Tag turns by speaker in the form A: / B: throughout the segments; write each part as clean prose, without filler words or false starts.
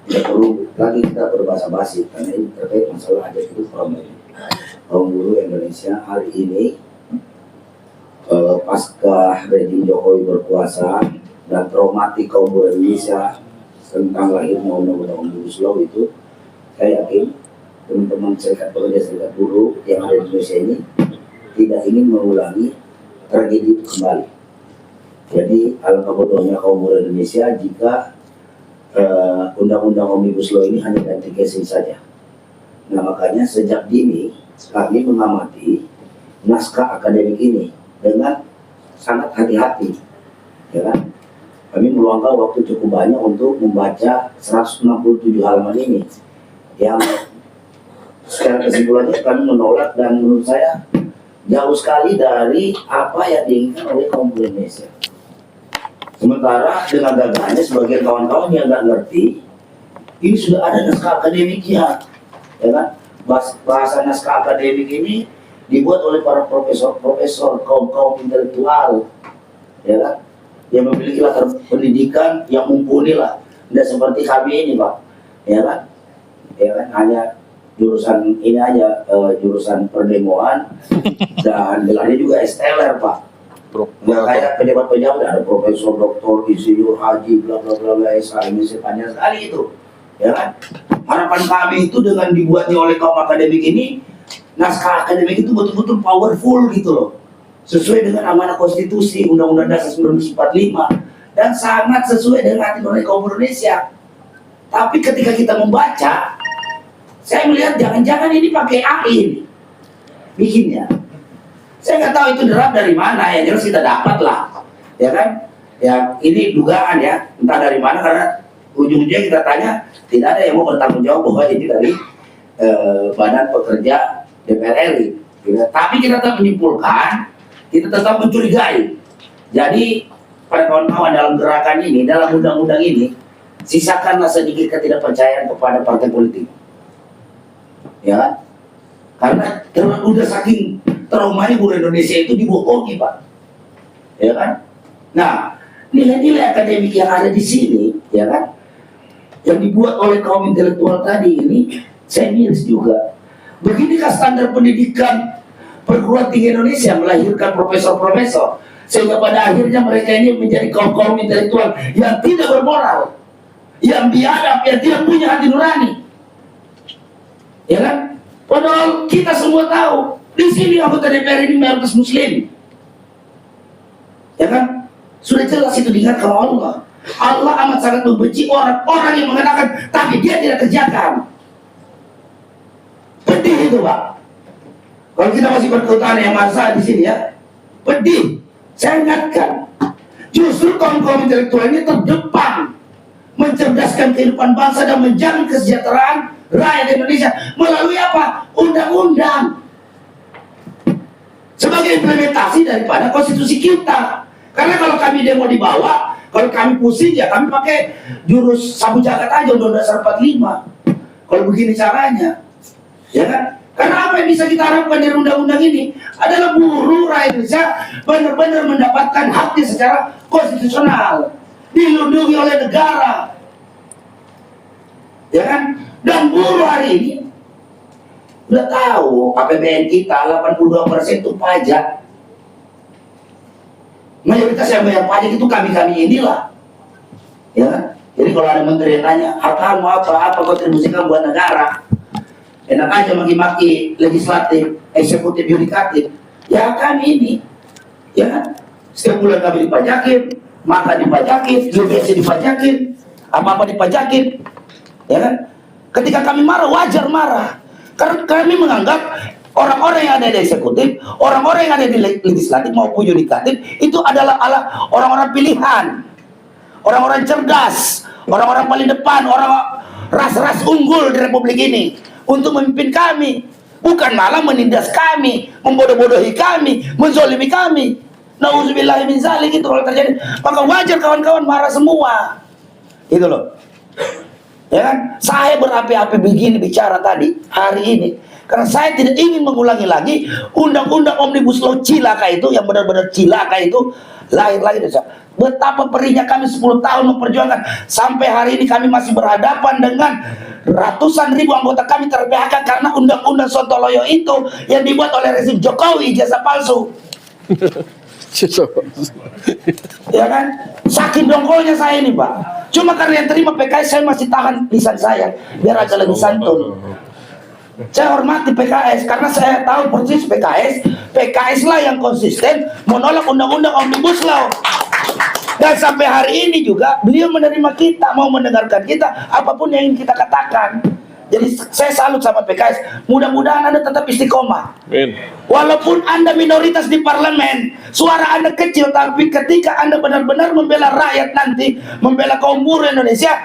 A: Tidak perlu lagi kita berbahasa basi karena ini terkait masalah hajat hidup kaum buruh Indonesia hari ini. Pasca rejim Jokowi berkuasa dan traumatik kaum buruh Indonesia tentang lahirnya undang-undang Omnibus Law itu, saya yakin teman-teman serikat pekerja serikat buruh yang ada di Indonesia ini tidak ingin mengulangi tragedi itu kembali. Jadi alangkah bodohnya kaum buruh Indonesia jika undang-undang Omnibus Law ini hanya ganti casing saja. Nah makanya sejak dini kami mengamati naskah akademik ini dengan sangat hati-hati, ya kan? Kami meluangkan waktu cukup banyak untuk membaca 167 halaman ini, yang secara kesimpulannya kami menolak dan menurut saya jauh sekali dari apa yang diinginkan oleh kaum buruh Indonesia. Sementara dengan gagahnya sebagian kawan-kawan yang nggak ngerti, ini sudah ada naskah akademiknya, ya kan? Bahasa naskah akademik ini dibuat oleh para profesor, kaum intelektual, ya kan? Yang memiliki latar pendidikan yang mumpuni lah, tidak seperti kami ini, Pak, ya kan? Ya kan, hanya jurusan ini aja, jurusan perdemoan dan gelarnya juga STLR, Pak. Nggak kayak pejabat-pejabat ada profesor, doktor, insinyur, haji, bla bla bla bla, SHM, panjang sekali itu, ya kan? Harapan kami itu dengan dibuatnya oleh kaum akademik ini, naskah akademik itu betul-betul powerful gitu loh, sesuai dengan amanah konstitusi Undang-Undang Dasar 1945 dan sangat sesuai dengan hati nurani kaum Indonesia. Tapi ketika kita membaca, saya melihat jangan-jangan ini pakai AI ini bikinnya. Saya nggak tahu itu derap dari mana, ya jelas kita dapat lah, ya kan? Ya ini dugaan ya, entah dari mana, karena ujung-ujungnya kita tanya tidak ada yang mau bertanggung jawab bahwa ini dari Badan Pekerja DPR RI. Tapi kita tetap menyimpulkan, kita tetap mencurigai. Jadi pada kawan-kawan dalam gerakan ini, dalam undang-undang ini, sisakanlah sedikit ketidakpercayaan kepada partai politik, ya kan? Karena udah saking traumanya buruh Indonesia itu dibohongi, Pak, ya kan? Nah, nilai-nilai akademik yang ada di sini, ya kan, yang dibuat oleh kaum intelektual tadi ini, saya miris juga. Beginikah standar pendidikan perguruan tinggi Indonesia melahirkan profesor-profesor, sehingga pada akhirnya mereka ini menjadi kaum-kaum intelektual yang tidak bermoral, yang biadab, yang tidak punya hati nurani, ya kan? Padahal kita semua tahu di sini anggota DPR ini mayoritas Muslim, ya kan? Sudah jelas itu diingatkan Allah. Allah amat sangat membenci orang-orang yang mengatakan tapi dia tidak kerjakan. Pedih itu, Pak. Kalau kita masih berkeutamaan yang masa di sini ya, pedih. Saya ingatkan, justru kaum-kaum intelektual ini terdepan mencerdaskan kehidupan bangsa dan menjamin kesejahteraan rakyat Indonesia melalui apa? Undang-undang. Sebagai implementasi daripada konstitusi kita. Karena kalau kami demo di bawah, kalau kami pusing ya kami pakai jurus sabu jagat aja Undang-Undang Dasar 45. Kalau begini caranya, ya kan? Karena apa yang bisa kita harapkan dari undang-undang ini adalah buruh rakyat Indonesia benar-benar mendapatkan haknya secara konstitusional, dilindungi oleh negara, ya kan? Dan buruh hari ini udah tahu APBN kita 82% itu pajak. Mayoritas yang bayar pajak itu kami-kami inilah, ya kan? Jadi kalau ada menteri yang tanya, hak mau apa kontribusi kamu buat negara, enak aja maki-maki legislatif, eksekutif, yudikatif. Ya kami ini, ya kan? Setiap bulan kami dipajakin, makan dipajakin, UBS dipajakin, apa-apa dipajakin, ya kan? Ketika kami marah, wajar marah. Karena kami menganggap orang-orang yang ada di eksekutif, orang-orang yang ada di legislatif maupun yudikatif itu adalah orang-orang pilihan, orang-orang cerdas, orang-orang paling depan, orang ras-ras unggul di Republik ini untuk memimpin kami, bukan malah menindas kami, membodoh-bodohi kami, menzolimi kami. Nauzubillahi min zalik. Itu kalau terjadi, maka wajar kawan-kawan marah semua, gitu loh. Ya kan? Saya berapi-api begini bicara tadi hari ini karena saya tidak ingin mengulangi lagi undang-undang Omnibus Law cilaka itu, yang benar-benar cilaka itu lahir lagi. Betapa perihnya kami 10 tahun memperjuangkan, sampai hari ini kami masih berhadapan dengan ratusan ribu anggota kami ter-PHK karena undang-undang Sontoloyo itu yang dibuat oleh rezim Jokowi, ijazah palsu. Ya kan? Saking dongkolnya saya ini, Pak. Cuma karena yang terima PKS, saya masih tahan lisan saya biar agak lebih santun. Saya hormati PKS karena saya tahu persis PKS lah yang konsisten menolak undang-undang Omnibus Law. Dan sampai hari ini juga beliau menerima kita, mau mendengarkan kita apapun yang ingin kita katakan. Jadi saya salut sama PKS. Mudah-mudahan Anda tetap istiqomah. Walaupun Anda minoritas di parlemen, suara Anda kecil, tapi ketika Anda benar-benar membela rakyat nanti, membela kaum buruh Indonesia,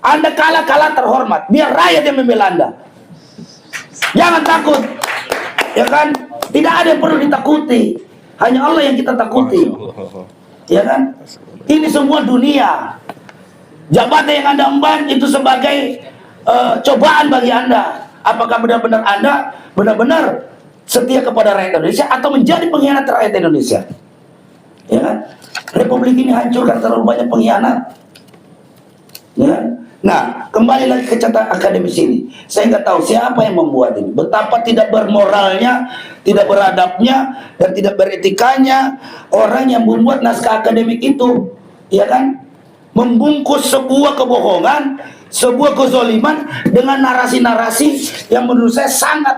A: Anda kalah terhormat. Biar rakyat yang membela Anda. Jangan takut, ya kan? Tidak ada yang perlu ditakuti, hanya Allah yang kita takuti, ya kan? Ini semua dunia. Jabatan yang Anda emban itu sebagai cobaan bagi Anda. Apakah benar-benar Anda benar-benar setia kepada rakyat Indonesia atau menjadi pengkhianat rakyat Indonesia? Ya kan? Republik ini hancur karena terlalu banyak pengkhianat. Ya. Nah, kembali lagi ke catatan akademis ini. Saya nggak tahu siapa yang membuat ini. Betapa tidak bermoralnya, tidak beradabnya, dan tidak beretikanya orang yang membuat naskah akademik itu, ya kan? Membungkus sebuah kebohongan, sebuah kezoliman dengan narasi-narasi yang menurut saya sangat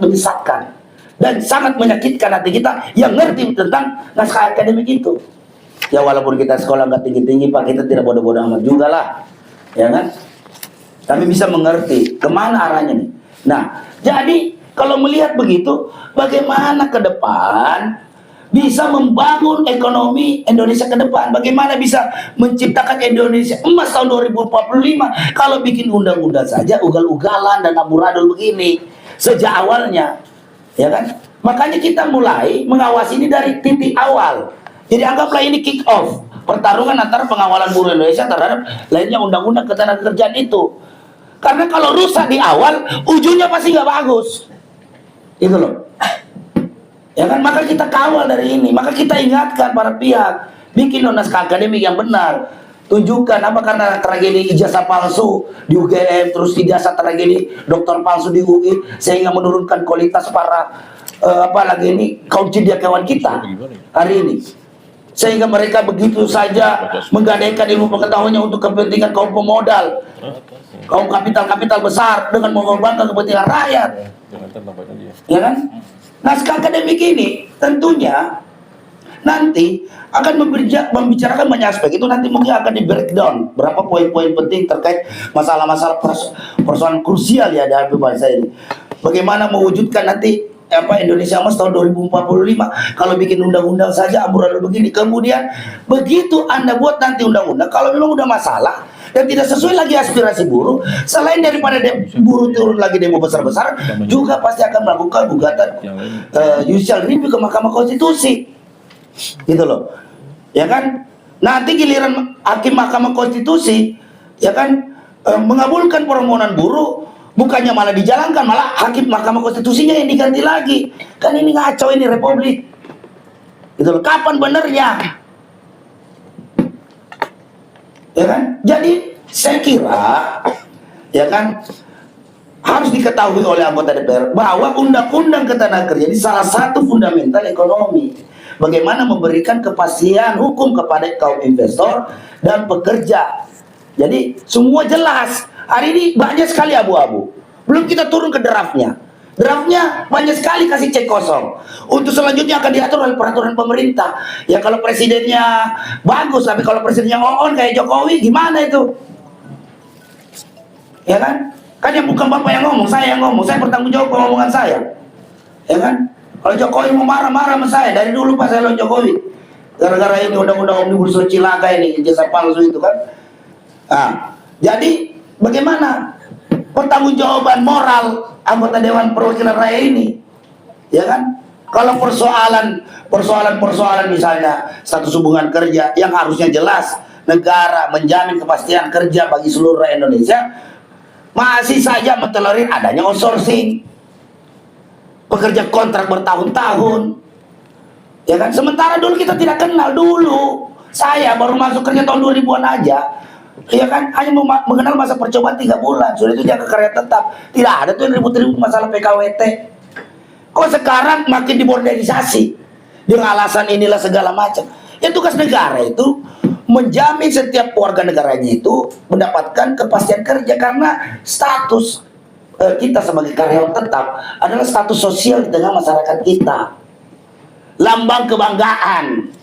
A: menyesatkan dan sangat menyakitkan hati kita yang ngerti tentang naskah akademik itu. Ya walaupun kita sekolah nggak tinggi-tinggi, Pak, kita tidak bodoh-bodoh amat juga lah. Ya kan? Kami bisa mengerti kemana arahnya nih. Nah, jadi kalau melihat begitu, bagaimana ke depan bisa membangun ekonomi Indonesia ke depan? Bagaimana bisa menciptakan Indonesia emas tahun 2045 kalau bikin undang-undang saja ugal-ugalan dan amburadul begini sejak awalnya, ya kan? Makanya kita mulai mengawasi ini dari titik awal. Jadi anggaplah ini kick off pertarungan antara pengawalan buruh Indonesia terhadap lainnya undang-undang ketenagakerjaan itu. Karena kalau rusak di awal, ujungnya pasti nggak bagus. Itu loh. Ya kan, maka kita kawal dari ini, maka kita ingatkan para pihak, bikin naskah akademik yang benar. Tunjukkan apa karena tragedi ijazah palsu di UGM, terus ijazah tragedi doktor palsu di UI, sehingga menurunkan kualitas para apalagi ini kaum cendekiawan kita hari ini. Sehingga mereka begitu saja menggadaikan ilmu pengetahuannya untuk kepentingan kaum pemodal, kaum kapital besar dengan mengorbankan kepentingan rakyat. Ya kan? Naskah akademik ini tentunya nanti akan membicarakan banyak aspek. Itu nanti mungkin akan di breakdown berapa poin-poin penting terkait masalah-masalah persoalan krusial ya dalam bangsa ini. Bagaimana mewujudkan nanti Indonesia Emas tahun 2045 kalau bikin undang-undang saja amburadul begini. Kemudian begitu Anda buat nanti undang-undang, kalau memang udah masalah dan tidak sesuai lagi aspirasi buruh, selain daripada buruh turun lagi demo besar-besar, juga pasti akan melakukan gugatan judicial review ke Mahkamah Konstitusi, gitu loh, ya kan? Nanti giliran hakim Mahkamah Konstitusi, ya kan, mengabulkan permohonan buruh, bukannya malah dijalankan, malah hakim Mahkamah Konstitusinya yang diganti lagi. Kan ini ngaco ini republik. Gitu loh. Kapan benernya? Ya kan? Jadi saya kira ya kan harus diketahui oleh anggota DPR bahwa undang-undang ketenagakerjaan ini salah satu fundamental ekonomi. Bagaimana memberikan kepastian hukum kepada kaum investor dan pekerja. Jadi semua jelas. Hari ini banyak sekali abu-abu. Belum kita turun ke draftnya. Draftnya banyak sekali kasih cek kosong. Untuk selanjutnya akan diatur oleh peraturan pemerintah. Ya kalau presidennya bagus, tapi kalau presidennya on kayak Jokowi, gimana itu? Ya kan? Kan yang bukan Bapak yang ngomong, saya yang ngomong. Saya bertanggung jawab omongan saya. Ya kan? Kalau Jokowi mau marah-marah sama saya, dari dulu pas saya lawan Jokowi. Gara-gara ini undang-undang Omnibus Law cilaka ini, ijazah palsu itu kan. Nah, jadi bagaimana pertanggungjawaban moral anggota Dewan Perwakilan Rakyat ini, ya kan? Kalau persoalan misalnya status hubungan kerja yang harusnya jelas negara menjamin kepastian kerja bagi seluruh rakyat Indonesia, masih saja mentolerir adanya outsourcing, pekerja kontrak bertahun-tahun, ya kan? Sementara dulu kita tidak kenal dulu. Saya baru masuk kerja tahun 2000-an aja, ya kan? Hanya mengenal masa percobaan 3 bulan, sudah itu jaga karya tetap. Tidak ada tuh yang ribut-ribut masalah PKWT. Kok sekarang makin diborderisasi dengan alasan inilah segala macam. Ya tugas negara itu menjamin setiap warga negaranya itu mendapatkan kepastian kerja, karena status kita sebagai karyawan tetap adalah status sosial di tengah masyarakat kita. Lambang kebanggaan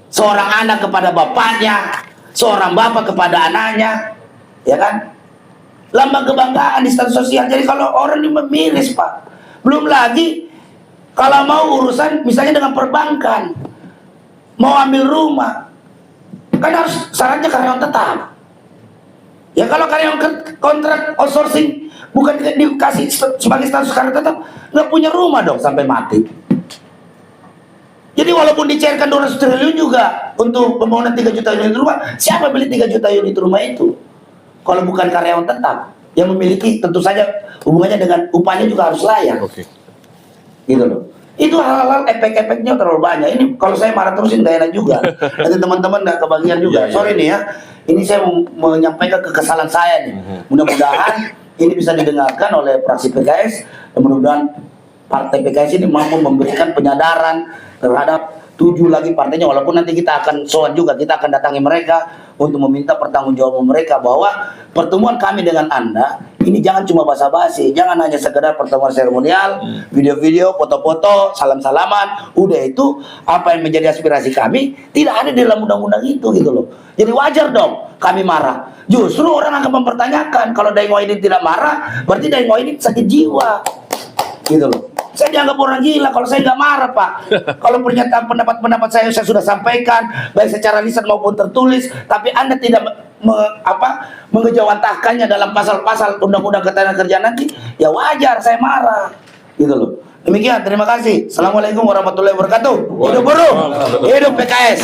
A: seorang anak kepada bapaknya, seorang bapak kepada anaknya, ya kan? Lambang kebanggaan di status sosial. Jadi kalau orang ini miris, Pak. Belum lagi kalau mau urusan misalnya dengan perbankan, mau ambil rumah, kan harus syaratnya karyawan tetap. Ya kalau karyawan kontrak outsourcing bukan dikasih sebagai status karyawan tetap, nggak punya rumah dong sampai mati. Jadi walaupun dicairkan 200 triliun juga untuk pembangunan 3 juta unit rumah, siapa beli 3 juta unit rumah itu? Kalau bukan karyawan tetap yang memiliki, tentu saja hubungannya dengan upahnya juga harus layak.
B: Oke.
A: Gitu loh. Itu hal-hal efek-efeknya terlalu banyak. Ini kalau saya marah terusin gak enak juga. Nanti teman-teman gak kebagian juga. Sorry nih ya. Ini saya menyampaikan kekesalan saya nih. Mudah-mudahan ini bisa didengarkan oleh fraksi PKS. Dan mudah-mudahan partai PKS ini mampu memberikan penyadaran terhadap 7 lagi partainya, walaupun nanti kita akan soal juga, kita akan datangi mereka untuk meminta pertanggungjawaban mereka bahwa pertemuan kami dengan Anda ini jangan cuma basa-basi, jangan hanya sekedar pertemuan seremonial, video-video, foto-foto, salam-salaman, udah itu apa yang menjadi aspirasi kami tidak ada di dalam undang-undang itu gitu loh. Jadi wajar dong kami marah. Justru orang akan mempertanyakan, kalau Daeng Wahidin tidak marah, berarti Daeng Wahidin sakit jiwa. Gitu loh. Saya dianggap orang gila kalau saya nggak marah, Pak. Kalau pernyataan pendapat saya sudah sampaikan baik secara lisan maupun tertulis, tapi Anda tidak mengejawantahkannya dalam pasal-pasal undang-undang ketenagakerjaan nanti, ya wajar saya marah. Gitu loh. Demikian, terima kasih. Assalamualaikum warahmatullahi wabarakatuh. Hidup buruh, hidup PKS.